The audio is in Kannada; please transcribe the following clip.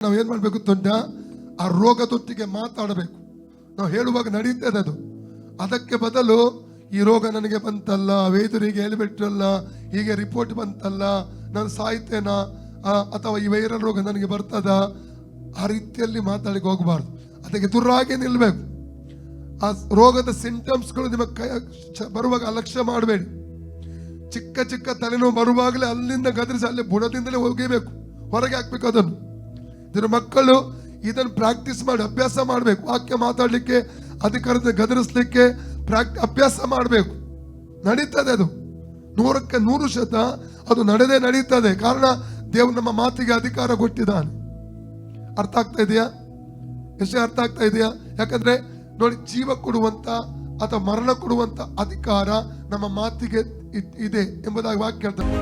ನಾವು ಏನ್ ಮಾಡ್ಬೇಕು ದೊಡ್ಡ ಆ ರೋಗದೊಟ್ಟಿಗೆ ಮಾತಾಡಬೇಕು. ನಾವು ಹೇಳುವಾಗ ನಡೀತದೆ ಅದು. ಅದಕ್ಕೆ ಬದಲು ಈ ರೋಗ ನನಗೆ ಬಂತಲ್ಲ, ವೈದ್ಯರಿಗೆ ಹೇಳಿಬಿಟ್ರಲ್ಲ, ಹೀಗೆ ರಿಪೋರ್ಟ್ ಬಂತಲ್ಲ, ನಾನು ಸಾಯ್ತೇನಾ, ಅಥವಾ ಈ ವೈರಲ್ ರೋಗ ನನಗೆ ಬರ್ತದ, ಆ ರೀತಿಯಲ್ಲಿ ಮಾತಾಡಿಗೆ ಹೋಗಬಾರ್ದು. ಅದಕ್ಕೆ ದುರ್ರಾಗಿ ನಿಲ್ಬೇಕು. ಆ ರೋಗದ ಸಿಂಟಮ್ಸ್ಗಳು ನಿಮ್ಮ ಕೈ ಬರುವಾಗ ಅಲಕ್ಷ್ಯ ಮಾಡಬೇಡಿ. ಚಿಕ್ಕ ಚಿಕ್ಕ ತಲೆನೋವು ಬರುವಾಗಲೇ ಅಲ್ಲಿಂದ ಗದರಿಸಿ ಅಲ್ಲಿ ಬುಡದಿಂದಲೇ ಹೋಗಬೇಕು, ಹೊರಗೆ ಹಾಕ್ಬೇಕು. ಅದನ್ನು ಇದರ ಮಕ್ಕಳು ಇದನ್ನು ಪ್ರಾಕ್ಟೀಸ್ ಮಾಡಿ ಅಭ್ಯಾಸ ಮಾಡಬೇಕು. ವಾಕ್ಯ ಮಾತಾಡಲಿಕ್ಕೆ, ಅಧಿಕಾರದ ಗದರಿಸಲಿಕ್ಕೆ ಅಭ್ಯಾಸ ಮಾಡಬೇಕು. ನಡೀತದೆ ಅದು 100% ಅದು ನಡೀತದೆ. ಕಾರಣ ದೇವರು ನಮ್ಮ ಮಾತಿಗೆ ಅಧಿಕಾರ ಕೊಟ್ಟಿದ್ದಾನೆ. ಅರ್ಥ ಆಗ್ತಾ ಇದೆಯಾ? ಎಷ್ಟೇ ಅರ್ಥ ಆಗ್ತಾ ಇದೆಯಾ? ಯಾಕಂದ್ರೆ ನೋಡಿ, ಜೀವ ಕೊಡುವಂತ ಅಥವಾ ಮರಣ ಕೊಡುವಂತ ಅಧಿಕಾರ ನಮ್ಮ ಮಾತಿಗೆ ಇದೆ ಎಂಬುದಾಗಿ ವಾಕ್ಯ ಹೇಳ್ತಾರೆ.